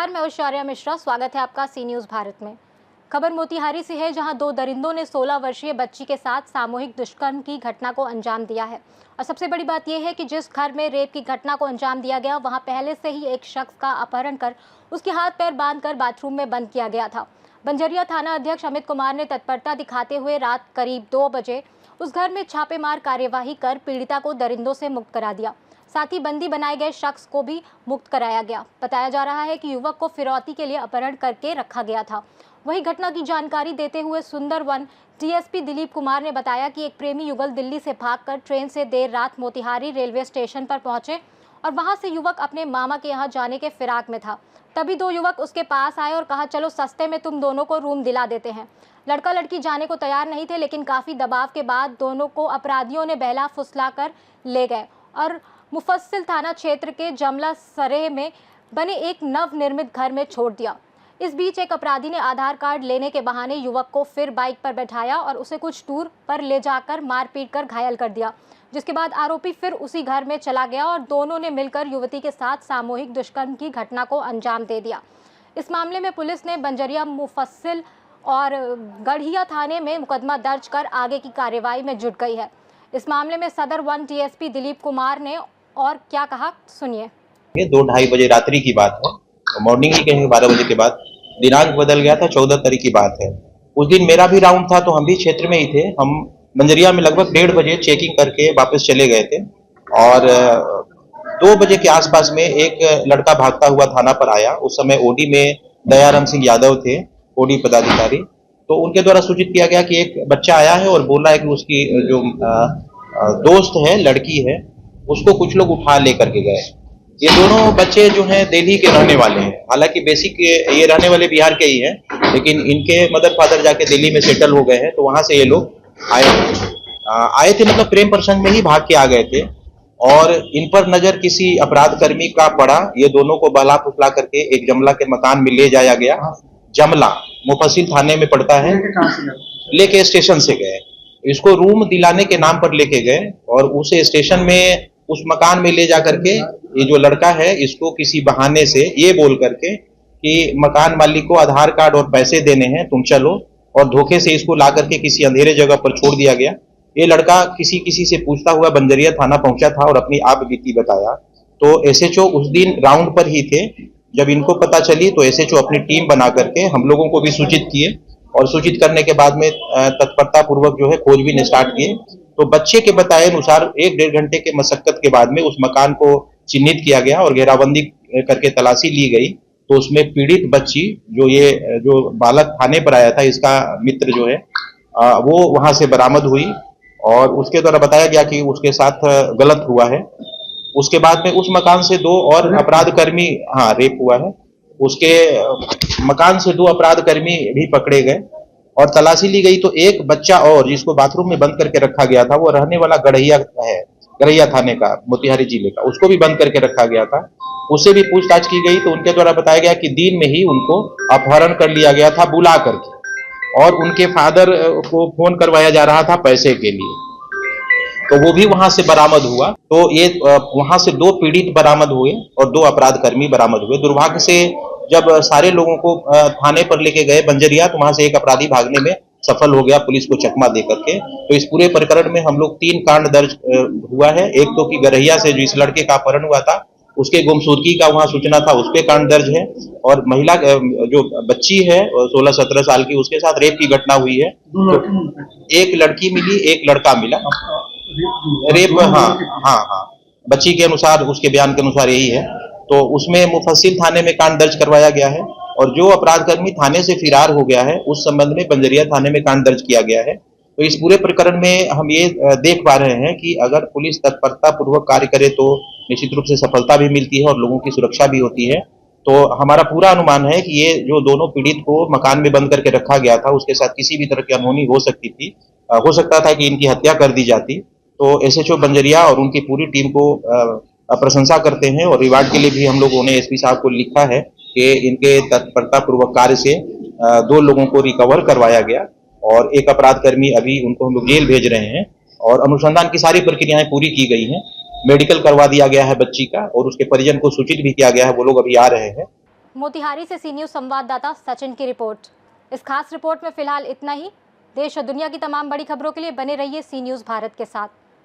नमस्कार, मैं ऐश्वर्या मिश्रा। स्वागत है आपका सी न्यूज़ भारत में। खबर मोतिहारी से है, जहां दो दरिंदों ने 16 वर्षीय बच्ची के साथ सामूहिक दुष्कर्म की घटना को अंजाम दिया है। और सबसे बड़ी बात यह है कि जिस घर में रेप की घटना को अंजाम दिया गया, वहां पहले से ही एक शख्स का अपहरण कर उसके हाथ पैर बांधकर बाथरूम में बंद किया गया था। बंजरिया थाना अध्यक्ष अमित कुमार ने तत्परता दिखाते हुए रात करीब 2 बजे उस घर में छापेमार कार्यवाही कर पीड़िता को दरिंदों से मुक्त करा दिया। साथ ही बंदी बनाए गए शख्स को भी मुक्त कराया गया। बताया जा रहा है कि युवक को फिरौती के लिए अपहरण करके रखा गया था। वहीं घटना की जानकारी देते हुए सुंदरवन डीएसपी दिलीप कुमार ने बताया कि एक प्रेमी युगल दिल्ली से भागकर ट्रेन से देर रात मोतिहारी रेलवे स्टेशन पर पहुंचे और वहां से युवक अपने मामा के यहां जाने के फिराक में था। तभी दो युवक उसके पास आए और कहा, चलो सस्ते में तुम दोनों को रूम दिला देते हैं। लड़का लड़की जाने को तैयार नहीं थे, लेकिन काफी दबाव के बाद दोनों को अपराधियों ने बहला फुसला कर ले गए और मुफस्सिल थाना क्षेत्र के जमला सरेह में बने एक नवनिर्मित घर में छोड़ दिया। इस बीच एक अपराधी ने आधार कार्ड लेने के बहाने युवक को फिर बाइक पर बैठाया और उसे कुछ दूर पर ले जाकर मारपीट कर घायल कर दिया, जिसके बाद आरोपी फिर उसी घर में चला गया और दोनों ने मिलकर युवती के साथ सामूहिक दुष्कर्म की घटना को अंजाम दे दिया। इस मामले में पुलिस ने बंजरिया मुफस्सिल और गढ़िया थाने में मुकदमा दर्ज कर आगे की कार्यवाही में जुट गई है। इस मामले में सदर वन डीएसपी दिलीप कुमार ने और क्या कहा, सुनिए। ये 2-2:30 बजे रात्रि की बात है। मॉर्निंग ही कहेंगे 12 बजे के बाद। दिनांक बदल गया था, 14 तारीख की बात है। उस दिन मेरा भी राउंड था, तो हम भी क्षेत्र में ही थे। हम बंजरिया में लगभग 1:30 बजे चेकिंग करके वापस चले गए थे और 2 बजे के आसपास में एक लड़का भागता हुआ थाना पर आया। उस समय ओडी में दयाराम सिंह यादव थे, ओडी पदाधिकारी। तो उनके द्वारा सूचित किया गया कि एक बच्चा आया है और बोल रहा है कि उसकी जो दोस्त है, लड़की है, उसको कुछ लोग उठा लेकर के गए। ये दोनों बच्चे जो हैं दिल्ली के रहने वाले हैं। हालांकि बेसिक ये रहने वाले बिहार के ही हैं, लेकिन इनके मदर फादर जाके दिल्ली में सेटल हो गए हैं, तो वहां से ये लोग आए थे मतलब प्रेम प्रसंग में ही भाग के आ गए थे। और इन पर नजर किसी अपराध कर्मी का पड़ा। ये दोनों को बहला फुसला करके एक जमला के मकान में ले जाया गया। जमला मुफस्सिल थाने में पड़ता है। लेके स्टेशन से गए, इसको रूम दिलाने के नाम पर लेके गए और उस स्टेशन में उस मकान में ले जा करके ये जो लड़का है, इसको किसी बहाने से ये बोल करके कि मकान मालिक को आधार कार्ड और पैसे देने हैं, तुम चलो, और धोखे से इसको ला करके किसी अंधेरे जगह पर छोड़ दिया गया। ये लड़का किसी से पूछता हुआ बंजरिया थाना पहुंचा था और अपनी आप बीती बताया। तो एसएचओ उस दिन राउंड पर ही थे। जब इनको पता चली तो एसएचओ अपनी टीम बना करके हम लोगों को भी सूचित किए और सूचित करने के बाद में तत्परता पूर्वक जो है खोजबीन स्टार्ट किए। तो बच्चे के बताए अनुसार 1-1.5 घंटे के मशक्कत के बाद में उस मकान को चिन्हित किया गया और घेराबंदी करके तलाशी ली गई। तो उसमें पीड़ित बच्ची जो बालक थाने पर आया था, इसका मित्र जो है वो वहां से बरामद हुई और उसके द्वारा बताया गया कि उसके साथ गलत हुआ है। उसके बाद में उस मकान से 2 और अपराध कर्मी, रेप हुआ है। उसके मकान से 2 अपराध कर्मी भी पकड़े गए और तलाशी ली गई। तो एक बच्चा और जिसको बाथरूम में बंद करके रखा गया था, वो रहने वाला गढ़िया है, गढ़िया थाने का, मोतिहारी जिले का, उसको भी बंद करके रखा गया था। उससे भी पूछताछ की गई तो उनके द्वारा बताया गया कि दिन में ही उनको अपहरण कर लिया गया था बुला करके, और उनके फादर को फोन करवाया जा रहा था पैसे के लिए। तो वो भी वहां से बरामद हुआ। तो ये वहां से 2 पीड़ित बरामद हुए और 2 अपराध कर्मी बरामद हुए। दुर्भाग्य से जब सारे लोगों को थाने पर लेके गए बंजरिया, तो वहां से एक अपराधी भागने में सफल हो गया पुलिस को चकमा दे करके। तो इस पूरे प्रकरण में हम लोग 3 कांड दर्ज हुआ है। एक तो कि गरहिया से जो इस लड़के का अपहरण हुआ था, उसके गुमशुदगी का वहां सूचना था, उस पे कांड दर्ज है। और महिला जो बच्ची है 16-17 साल की, उसके साथ रेप की घटना हुई है। तो एक लड़की मिली, एक लड़का मिला। रेप, हाँ, बच्ची के अनुसार, उसके बयान के अनुसार यही है। तो उसमें मुफस्सिल थाने में कांड दर्ज करवाया गया है और जो अपराध कर्मी थाने से फरार हो गया है, उस संबंध में बंजरिया थाने में कांड दर्ज किया गया है। तो इस पूरे प्रकरण में हम ये देख पा रहे हैं कि अगर पुलिस तत्परता पूर्वक कार्य करे तो निश्चित रूप से सफलता भी मिलती है और लोगों की सुरक्षा भी होती है। तो हमारा पूरा अनुमान है कि ये जो दोनों पीड़ित को मकान में बंद करके रखा गया था, उसके साथ किसी भी तरह की अनहोनी हो सकती थी। हो सकता था कि इनकी हत्या कर दी जाती। तो एसएचओ बंजरिया और उनकी पूरी टीम को प्रशंसा करते हैं और रिवार्ड के लिए भी हम लोगों ने एसपी साहब को लिखा है कि इनके तत्परता पूर्वक कार्य से 2 लोगों को रिकवर करवाया गया और एक अपराध कर्मी, अभी उनको हम लोग जेल भेज रहे हैं और अनुसंधान की सारी प्रक्रियाएं पूरी की गई हैं। मेडिकल करवा दिया गया है बच्ची का और उसके परिजन को सूचित भी किया गया है, वो लोग अभी आ रहे हैं। मोतिहारी से सी न्यूज़ संवाददाता सचिन की रिपोर्ट। इस खास रिपोर्ट में फिलहाल इतना ही। देश और दुनिया की तमाम बड़ी खबरों के लिए बने रहिए सी न्यूज़ भारत के साथ।